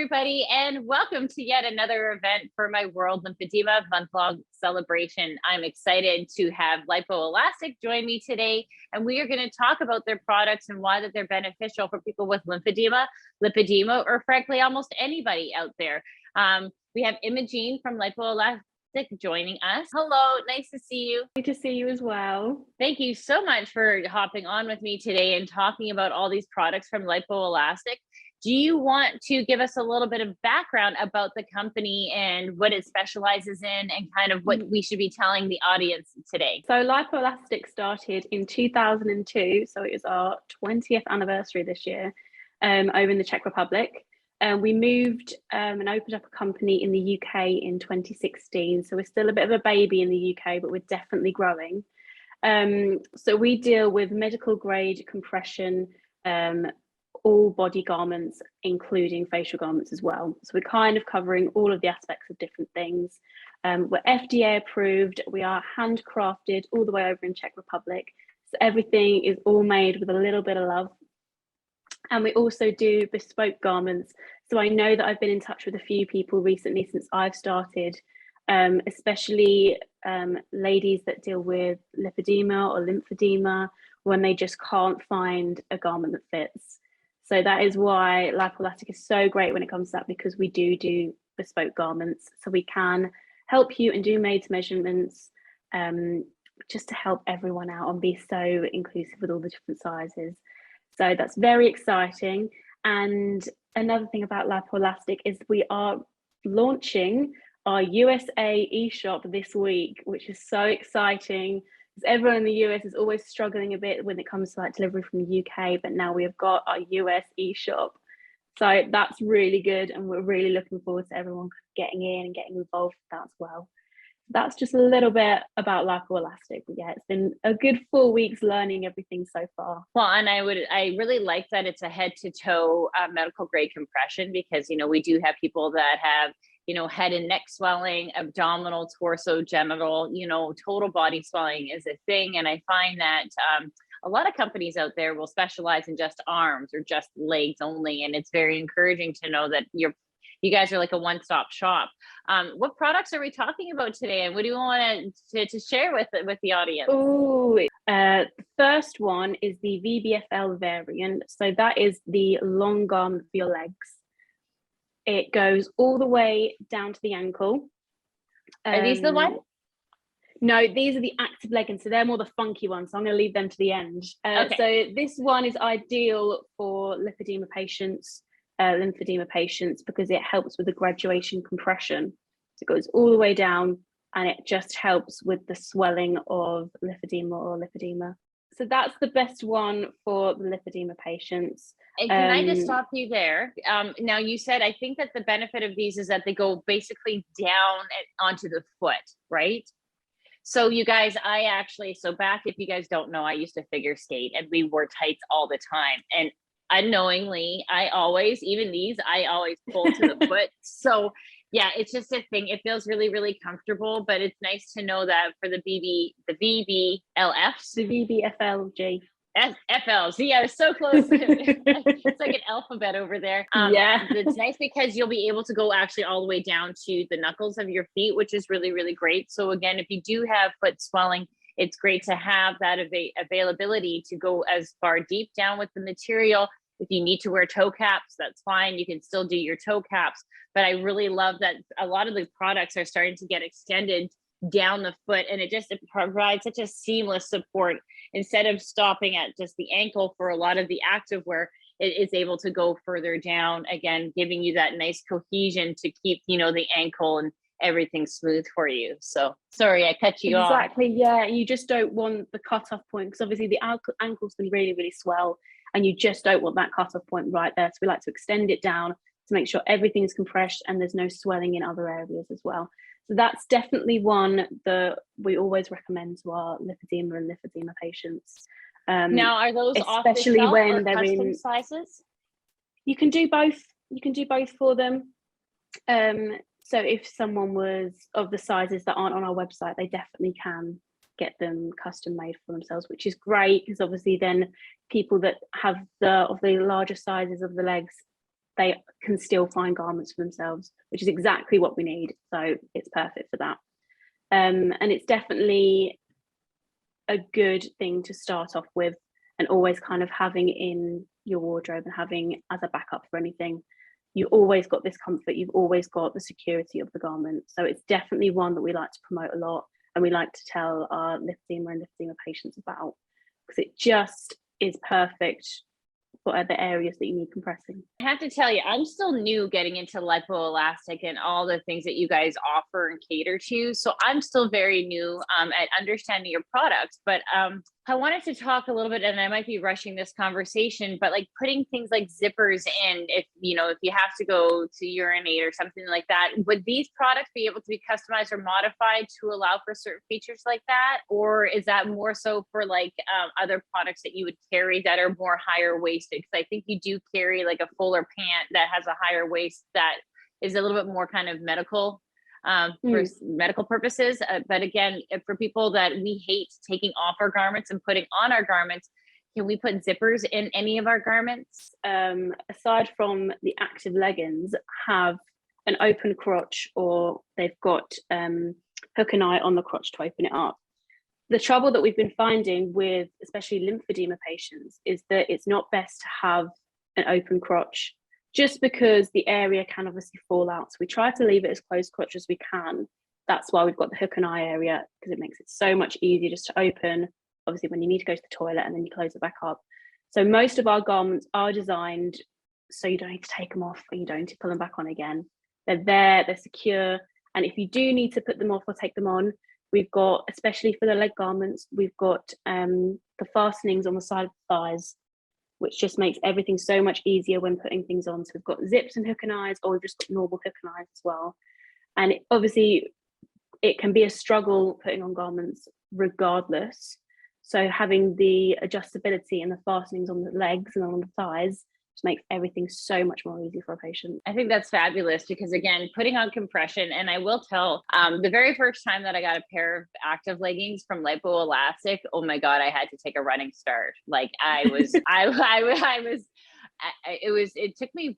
everybody, and welcome to yet another event for my World Lymphedema month-long celebration. I'm excited to have Lipoelastic join me today, and we are going to talk about their products and why that they're beneficial for people with lymphedema, lipedema, or frankly, almost anybody out there. We have Imogen from Lipoelastic joining us. Hello, nice to see you. Good to see you as well. Thank you so much for hopping on with me today and talking about all these products from Lipoelastic. Do you want to give us a little bit of background about the company and what it specializes in and kind of what we should be telling the audience today? So Lipoelastic started in 2002, so it is our 20th anniversary this year, over in the Czech Republic. We moved and opened up a company in the UK in 2016. So we're still a bit of a baby in the UK, but we're definitely growing. So we deal with medical grade compression, all body garments, including facial garments as well. So we're kind of covering all of the aspects of different things. We're FDA approved. We are handcrafted all the way over in Czech Republic. So everything is all made with a little bit of love. And we also do bespoke garments. So I know that I've been in touch with a few people recently since I've started, especially ladies that deal with lipedema or lymphedema when they just can't find a garment that fits. So that is why Lipoelastic is so great when it comes to that, because we do bespoke garments. So we can help you and do made to measurements just to help everyone out and be so inclusive with all the different sizes. So that's very exciting. And another thing about Lipoelastic is we are launching our USA eShop this week, which is so exciting. Because everyone in the US is always struggling a bit when it comes to like delivery from the UK, but now we have got our US eShop. So that's really good, and we're really looking forward to everyone getting in and getting involved with that as well. That's just a little bit about Lipoelastic. But yeah, it's been a good 4 weeks learning everything so far. Well, and I really like that it's a head to toe medical grade compression, because, you know, we do have people that have, you know, head and neck swelling, abdominal, torso, genital, you know, total body swelling is a thing. And I find that a lot of companies out there will specialize in just arms or just legs only. And it's very encouraging to know that you guys are like a one-stop shop. What products are we talking about today, and what do you want to share with the audience? Oh, the first one is the VBFL variant. So that is the long garment for your legs. It goes all the way down to the ankle. Are these the one? No, these are the active leggings, so they're more the funky ones. So I'm going to leave them to the end. Okay. So this one is ideal for lymphedema patients, because it helps with the graduation compression. So it goes all the way down, and it just helps with the swelling of lymphedema or lipedema. So that's the best one for the lipedema patients. And can I just stop you there? Now, you said, I think that the benefit of these is that they go basically down onto the foot, right? So you guys, so back, if you guys don't know, I used to figure skate and we wore tights all the time. And unknowingly, I always pull to the foot. So yeah, it's just a thing. It feels really, really comfortable, but it's nice to know that for the VBLFs, the VBFLG. FL. See, I was so close. It's like an alphabet over there. Yeah. It's nice because you'll be able to go actually all the way down to the knuckles of your feet, which is really, really great. So again, if you do have foot swelling, it's great to have that availability to go as far deep down with the material. If you need to wear toe caps, that's fine. You can still do your toe caps. But I really love that a lot of the products are starting to get extended down the foot, and it provides such a seamless support instead of stopping at just the ankle. For a lot of the activewear, it is able to go further down, again giving you that nice cohesion to keep, you know, the ankle and everything smooth for you. So sorry, I cut you off. Exactly. Yeah, you just don't want the cutoff point, because obviously the ankles can really, really swell, and you just don't want that cutoff point right there. So we like to extend it down to make sure everything's compressed and there's no swelling in other areas as well. So that's definitely one that we always recommend to our lipedema and lymphedema patients. Now, are those especially off the shelf when or they're custom in sizes? You can do both. You can do both for them. So if someone was of the sizes that aren't on our website, they definitely can get them custom made for themselves, which is great, because obviously then people that have the larger sizes of the legs they can still find garments for themselves, which is exactly what we need. So it's perfect for that. And it's definitely a good thing to start off with, and always kind of having in your wardrobe and having as a backup for anything. You always got this comfort, you've always got the security of the garment. So it's definitely one that we like to promote a lot, and we like to tell our lymphedema and lymphedema patients about, because it just is perfect for other areas that you need compressing. I have to tell you, I'm still new getting into lipoelastic and all the things that you guys offer and cater to. So I'm still very new at understanding your products. But I wanted to talk a little bit, and I might be rushing this conversation, but like putting things like zippers in, if you have to go to urinate or something like that, would these products be able to be customized or modified to allow for certain features like that? Or is that more so for like other products that you would carry that are more higher waisted? Because I think you do carry like a fuller pant that has a higher waist that is a little bit more kind of medical for medical purposes. But again, for people that we hate taking off our garments and putting on our garments, can we put zippers in any of our garments? Aside from the active leggings, have an open crotch, or they've got hook and eye on the crotch to open it up. The trouble that we've been finding with especially lymphedema patients is that it's not best to have an open crotch, just because the area can obviously fall out. So we try to leave it as close crotch as we can. That's why we've got the hook and eye area, because it makes it so much easier just to open, obviously when you need to go to the toilet, and then you close it back up. So most of our garments are designed so you don't need to take them off, and you don't need to put them back on again. They're there, they're secure. And if you do need to put them off or take them on, we've got, especially for the leg garments, we've got the fastenings on the side of the thighs, which just makes everything so much easier when putting things on. So we've got zips and hook and eyes, or we've just got normal hook and eyes as well. And obviously it can be a struggle putting on garments regardless. So having the adjustability and the fastenings on the legs and on the thighs just makes everything so much more easy for a patient. I think that's fabulous, because again, putting on compression, and I will tell, the very first time that I got a pair of active leggings from Lipoelastic, oh my God, I had to take a running start. Like I was, it took me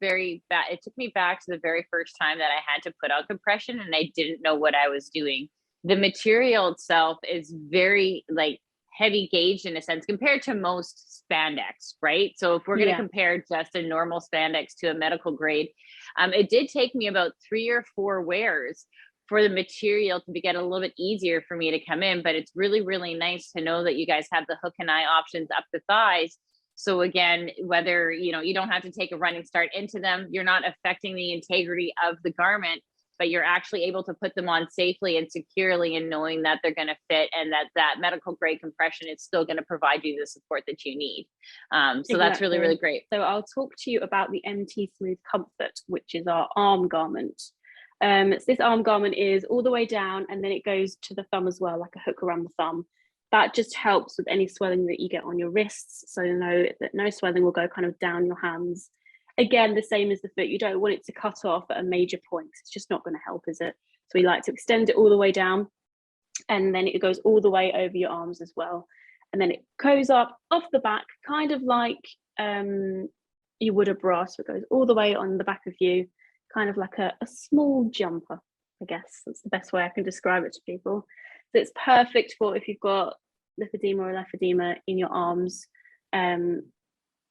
back to the very first time that I had to put on compression, and I didn't know what I was doing. The material itself is very like heavy gauge in a sense compared to most spandex, right? So if we're going to compare just a normal spandex to a medical grade, it did take me about 3 or 4 wears for the material to get a little bit easier for me to come in. But it's really, really nice to know that you guys have the hook and eye options up the thighs. So again, whether, you don't have to take a running start into them, you're not affecting the integrity of the garment, but you're actually able to put them on safely and securely, and knowing that they're going to fit, and that medical grade compression is still going to provide you the support that you need. So that's really, really great. So I'll talk to you about the MT Smooth Comfort, which is our arm garment. So this arm garment is all the way down, and then it goes to the thumb as well, like a hook around the thumb. That just helps with any swelling that you get on your wrists. So no swelling will go kind of down your hands. Again, the same as the foot, you don't want it to cut off at a major point. It's just not going to help, is it? So we like to extend it all the way down, and then it goes all the way over your arms as well. And then it goes up off the back, kind of like you would a bra. So it goes all the way on the back of you, kind of like a small jumper, I guess. That's the best way I can describe it to people. So it's perfect for if you've got lipedema or lymphedema in your arms.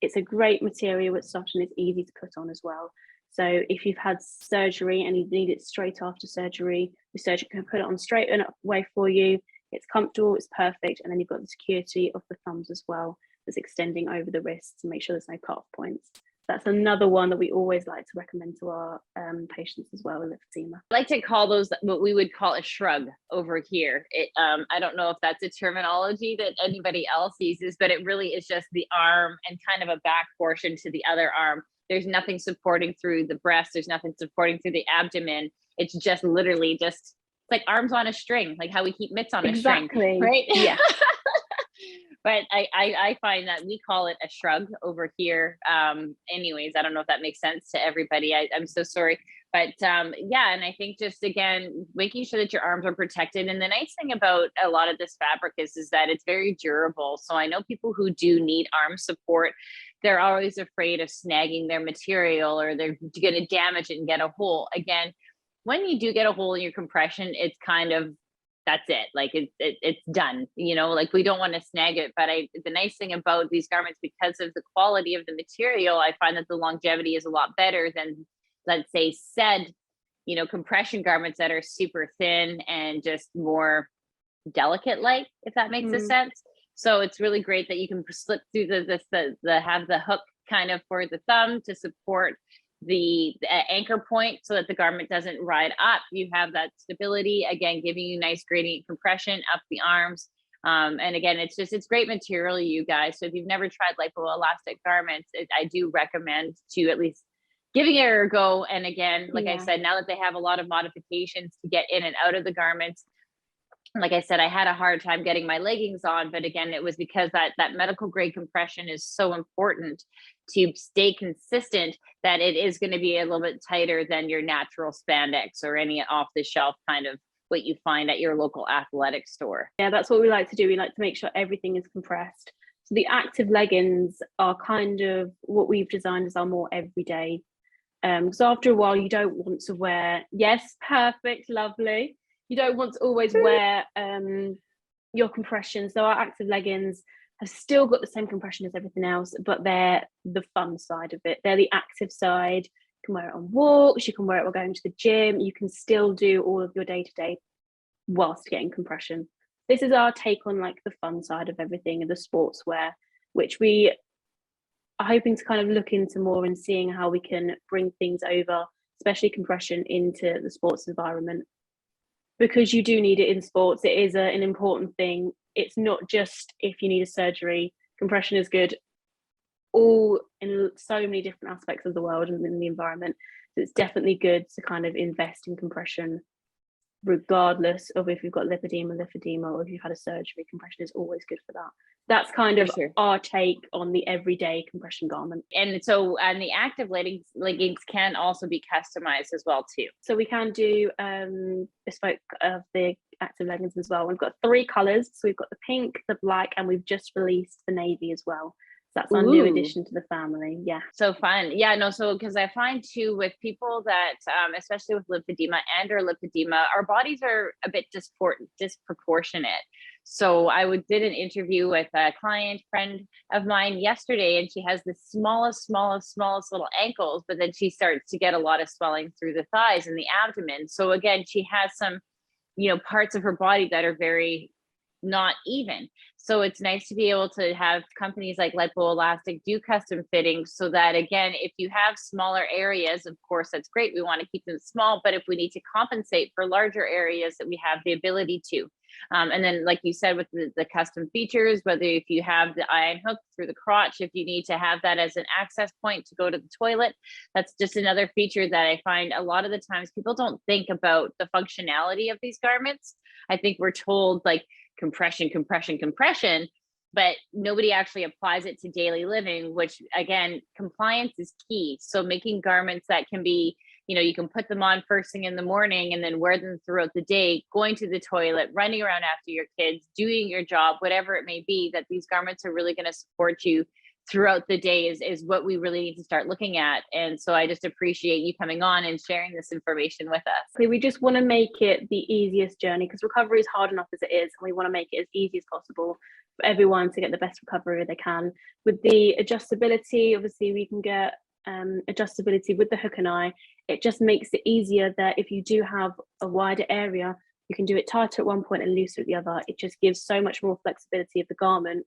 It's a great material, it's soft, and it's easy to put on as well. So if you've had surgery and you need it straight after surgery, the surgeon can put it on straight away for you. It's comfortable, it's perfect, and then you've got the security of the thumbs as well, that's extending over the wrists to make sure there's no cut-off points. That's another one that we always like to recommend to our patients as well with lymphedema. I like to call those what we would call a shrug over here. I don't know if that's a terminology that anybody else uses, but it really is just the arm and kind of a back portion to the other arm. There's nothing supporting through the breast. There's nothing supporting through the abdomen. It's just literally just like arms on a string, like how we keep mitts on a string, right? Yeah. But I find that we call it a shrug over here. Anyways, I don't know if that makes sense to everybody. I'm so sorry. But yeah, and I think just again, making sure that your arms are protected. And the nice thing about a lot of this fabric is that it's very durable. So I know people who do need arm support, they're always afraid of snagging their material or they're going to damage it and get a hole. Again, when you do get a hole in your compression, it's kind of, that's it. Like it's done, you know, like we don't want to snag it. But the nice thing about these garments, because of the quality of the material, I find that the longevity is a lot better than, let's say, said, you know, compression garments that are super thin and just more delicate, like, if that makes a sense. So it's really great that you can slip through the have the hook kind of for the thumb to support the anchor point so that the garment doesn't ride up. You have that stability, again, giving you nice gradient compression up the arms. And again, it's great material, you guys. So if you've never tried lipoelastic garments, I do recommend to at least giving it a go. And again, like I said, now that they have a lot of modifications to get in and out of the garments, like I said, I had a hard time getting my leggings on, but again, it was because that medical grade compression is so important to stay consistent, that it is going to be a little bit tighter than your natural spandex or any off the shelf kind of what you find at your local athletic store. Yeah, that's what we like to do. We like to make sure everything is compressed. So the active leggings are kind of what we've designed as our more everyday. So after a while, you don't want to wear, yes, perfect, lovely. You don't want to always wear your compression. So our active leggings have still got the same compression as everything else, but they're the fun side of it. They're the active side. You can wear it on walks, you can wear it while going to the gym, you can still do all of your day-to-day whilst getting compression. This is our take on like the fun side of everything and the sportswear, which we are hoping to kind of look into more and seeing how we can bring things over, especially compression, into the sports environment. Because you do need it in sports. It is an important thing. It's not just if you need a surgery. Compression is good all in so many different aspects of the world and in the environment. So it's definitely good to kind of invest in compression, regardless of if you've got lipedema, or if you've had a surgery. Compression is always good for that. That's kind of our take on the everyday compression garment. And so, and the active leggings can also be customized as well too. So we can do bespoke of the active leggings as well. We've got 3 colors. So we've got the pink, the black, and we've just released the navy as well. So that's our new addition to the family. Yeah. So fun. Yeah, no, so because I find too with people that, especially with lymphedema or lipedema, our bodies are a bit disproportionate. So I did an interview with a friend of mine yesterday, and she has the smallest little ankles, but then she starts to get a lot of swelling through the thighs and the abdomen. So again, she has some, you know, parts of her body that are very not even. So it's nice to be able to have companies like Lipoelastic do custom fittings, so that again, if you have smaller areas, of course, that's great. We want to keep them small, but if we need to compensate for larger areas, that we have the ability to. And then, like you said, with the custom features, whether if you have the iron hook through the crotch, if you need to have that as an access point to go to the toilet, that's just another feature that I find a lot of the times people don't think about the functionality of these garments. I think we're told like compression, but nobody actually applies it to daily living, which again, compliance is key. So making garments that can be, you know, you can put them on first thing in the morning and then wear them throughout the day, going to the toilet, running around after your kids, doing your job, whatever it may be, that these garments are really going to support you throughout the day is what we really need to start looking at. And so I just appreciate you coming on and sharing this information with us. We just want to make it the easiest journey, because recovery is hard enough as it is, and we want to make it as easy as possible for everyone to get the best recovery they can. With the adjustability, obviously we can get adjustability with the hook and eye. It just makes it easier that if you do have a wider area, you can do it tighter at one point and looser at the other. It just gives so much more flexibility of the garment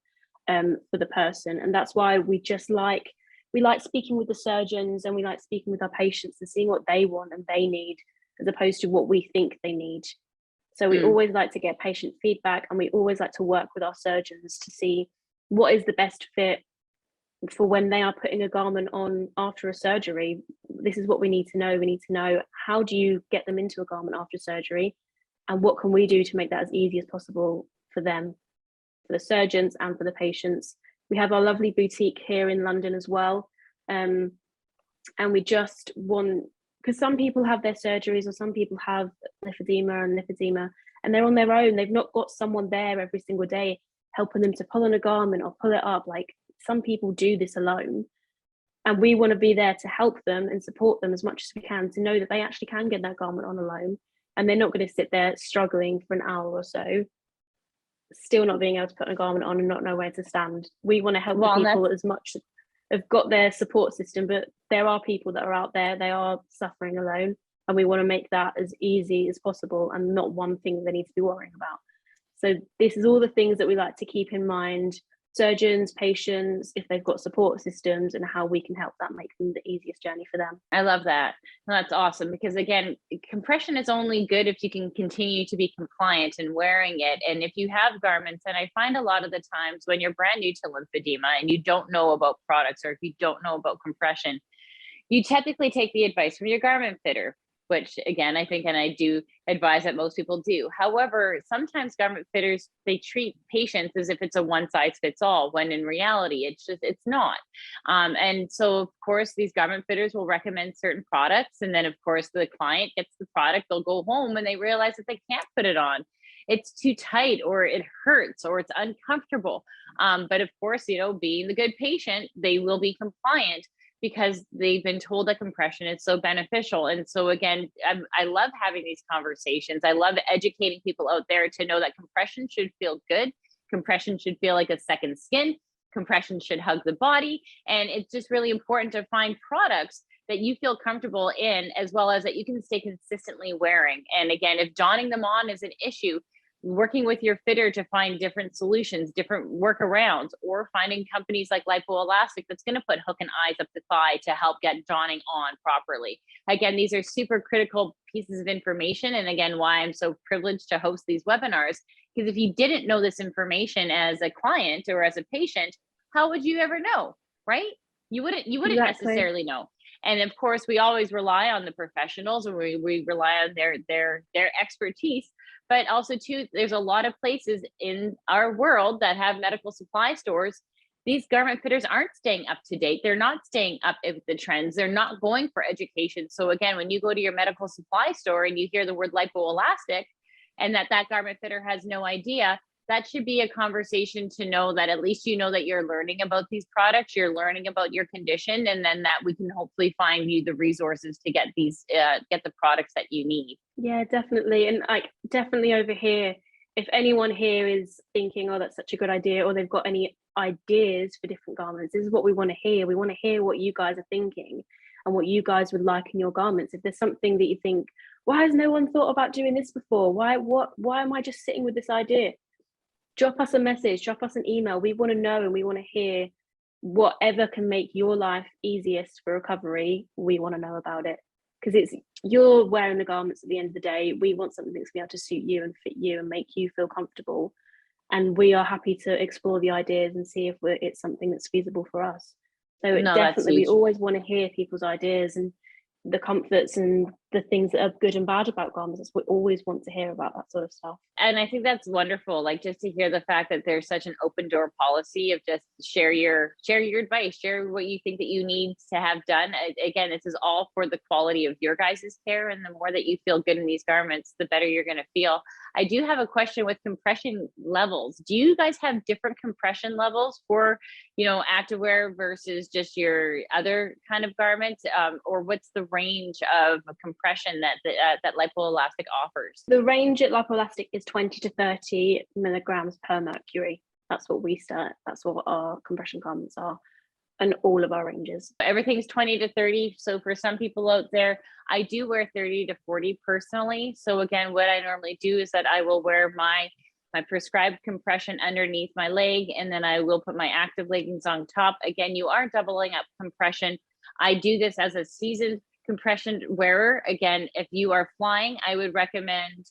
for the person. And that's why we like speaking with the surgeons, and we like speaking with our patients and seeing what they want and they need, as opposed to what we think they need. So we always like to get patient feedback, and we always like to work with our surgeons to see what is the best fit for when they are putting a garment on after a surgery. This is what we need to know. We need to know, how do you get them into a garment after surgery, and what can we do to make that as easy as possible for them. for the surgeons and for the patients. We have our lovely boutique here in London as well. And we just want, because some people have their surgeries or some people have lymphedema, and they're on their own. They've not got someone there every single day helping them to pull on a garment or pull it up. Like, some people do this alone. And we want to be there to help them and support them as much as we can, to know that they actually can get that garment on alone. And they're not going to sit there struggling for an hour or so, still not being able to put a garment on and not know where to stand. We want to help the people as much as have got their support system, but there are people that are out there, they are suffering alone, and we want to make that as easy as possible and not one thing they need to be worrying about. So this is all the things that we like to keep in mind. Surgeons, patients, if they've got support systems, and how we can help that make them the easiest journey for them. I love that. That's awesome, because again, compression is only good if you can continue to be compliant and wearing it. And if you have garments, and I find a lot of the times when you're brand new to lymphedema and you don't know about products, or if you don't know about compression, you typically take the advice from your garment fitter, which again, I think, and I do advise that most people do. However, sometimes garment fitters, they treat patients as if it's a one size fits all, when in reality, it's not. And so of course, these garment fitters will recommend certain products. And then of course, the client gets the product, they'll go home and they realize that they can't put it on. It's too tight, or it hurts, or it's uncomfortable. But of course, being the good patient, they will be compliant, because they've been told that compression is so beneficial. And so again, I love having these conversations. I love educating people out there to know that compression should feel good. Compression should feel like a second skin. Compression should hug the body. And it's just really important to find products that you feel comfortable in, as well as that you can stay consistently wearing. And again, if donning them on is an issue, working with your fitter to find different solutions, different workarounds, or finding companies like Lipoelastic that's going to put hook and eyes up the thigh to help get donning on properly. Again, these are super critical pieces of information. And again, why I'm so privileged to host these webinars, because if you didn't know this information as a client or as a patient, how would you ever know, right? You wouldn't exactly. Necessarily know. And of course, we always rely on the professionals, and we rely on their expertise. But also too, there's a lot of places in our world that have medical supply stores. These garment fitters aren't staying up to date. They're not staying up with the trends. They're not going for education. So again, when you go to your medical supply store and you hear the word lipoelastic, and that garment fitter has no idea, that should be a conversation to know that at least that you're learning about these products, you're learning about your condition, and then that we can hopefully find you the resources to get these get the products that you need. Yeah, definitely. And definitely over here, if anyone here is thinking, oh, that's such a good idea, or they've got any ideas for different garments, this is what we want to hear. We want to hear what you guys are thinking and what you guys would like in your garments. If there's something that you think, why has no one thought about doing this before? Why am I just sitting with this idea? Drop us a message, drop us an email. We want to know, and we want to hear whatever can make your life easiest for recovery. We want to know about it, because you're wearing the garments at the end of the day. We want something that's going to be able to suit you and fit you and make you feel comfortable. And we are happy to explore the ideas and see if it's something that's feasible for us. So definitely, we always want to hear people's ideas and the comforts and the things that are good and bad about garments. We always want to hear about that sort of stuff. And I think that's wonderful. Like, just to hear the fact that there's such an open door policy of just share your advice, share what you think that you need to have done. Again, this is all for the quality of your guys' care. And the more that you feel good in these garments, the better you're going to feel. I do have a question with compression levels. Do you guys have different compression levels for, activewear versus just your other kind of garments? Or what's the range of compression that Lipoelastic offers? The range at Lipoelastic is 20 to 30 milligrams per mercury. That's what we start. That's what our compression garments are, and all of our ranges. Everything's 20 to 30. So for some people out there, I do wear 30 to 40 personally. So again, what I normally do is that I will wear my prescribed compression underneath my leg, and then I will put my active leggings on top. Again, you are doubling up compression. I do this as a seasoned compression wearer. Again, if you are flying, I would recommend,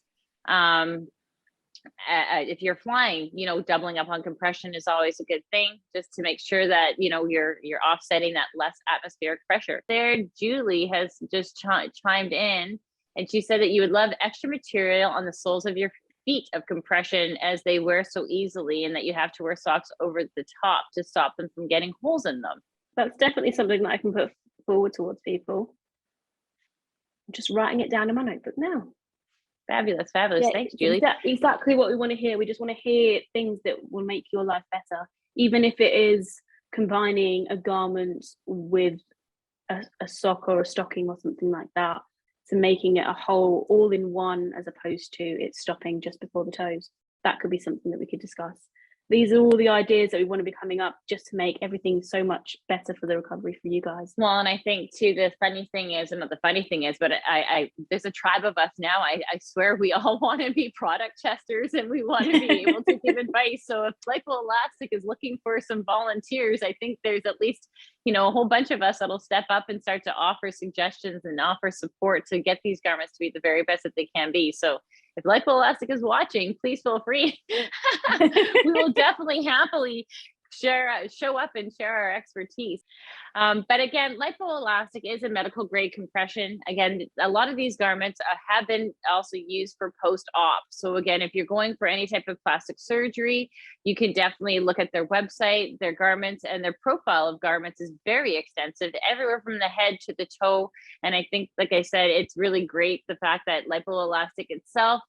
if you're flying, doubling up on compression is always a good thing, just to make sure that, you're offsetting that less atmospheric pressure. There, Julie has just chimed in, and she said that you would love extra material on the soles of your feet of compression as they wear so easily, and that you have to wear socks over the top to stop them from getting holes in them. That's definitely something that I can put forward towards people. I'm just writing it down in my notebook now. Fabulous, fabulous. Yeah, Thanks, Julie. Exactly what we want to hear. We just want to hear things that will make your life better, even if it is combining a garment with a sock or a stocking or something like that, to making it a whole, all in one, as opposed to it stopping just before the toes. That could be something that we could discuss. These are all the ideas that we want to be coming up just to make everything so much better for the recovery for you guys. Well, and I think too, the funny thing is, and not the funny thing is, but I there's a tribe of us now. I swear we all want to be product testers, and we want to be able to give advice. So if Lipoelastic is looking for some volunteers, I think there's at least, you know, a whole bunch of us that'll step up and start to offer suggestions and offer support to get these garments to be the very best that they can be. So if Lipoelastic is watching, please feel free. We will definitely happily show up and share our expertise. But again, lipoelastic is a medical grade compression. Again, a lot of these garments have been also used for post-op. So again, if you're going for any type of plastic surgery, you can definitely look at their website. Their garments and their profile of garments is very extensive, everywhere from the head to the toe. And I think, like I said, it's really great the fact that lipoelastic itself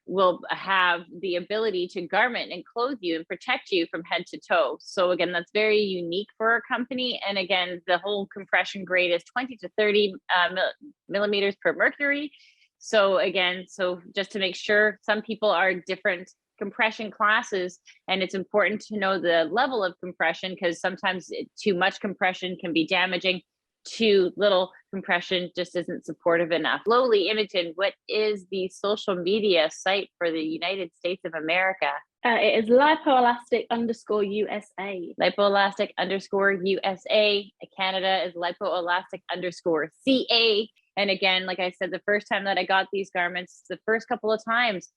will have the ability to garment and clothe you and protect you from head to toe. So again, that's very unique for our company. And again, the whole compression grade is 20 to 30 millimeters per mercury. So again, so just to make sure, some people are different compression classes, and it's important to know the level of compression, because sometimes too much compression can be damaging. Too little compression just isn't supportive enough. Lowly, Imogen, what is the social media site for the United States of America? It is lipoelastic_USA. Lipoelastic_USA. Canada is lipoelastic_CA. And again, like I said, the first time that I got these garments, the first couple of times,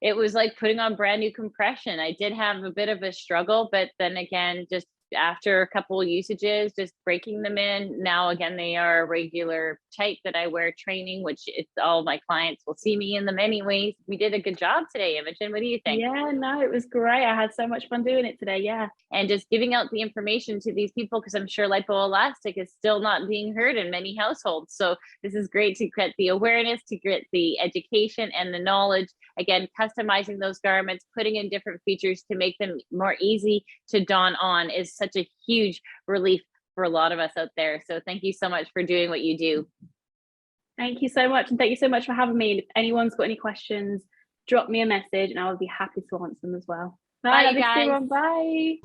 it was like putting on brand new compression. I did have a bit of a struggle, but then again, just after a couple of usages, just breaking them in. Now, again, they are a regular type that I wear training, which it's all my clients will see me in them anyways. We did a good job today, Imogen. What do you think? Yeah, no, it was great. I had so much fun doing it today. Yeah. And just giving out the information to these people, because I'm sure lipoelastic is still not being heard in many households. So this is great to get the awareness, to get the education and the knowledge. Again, customizing those garments, putting in different features to make them more easy to don on is such a huge relief for a lot of us out there. So thank you so much for doing what you do. Thank you so much. And thank you so much for having me. And if anyone's got any questions, drop me a message and I will be happy to answer them as well. Bye, guys. Bye.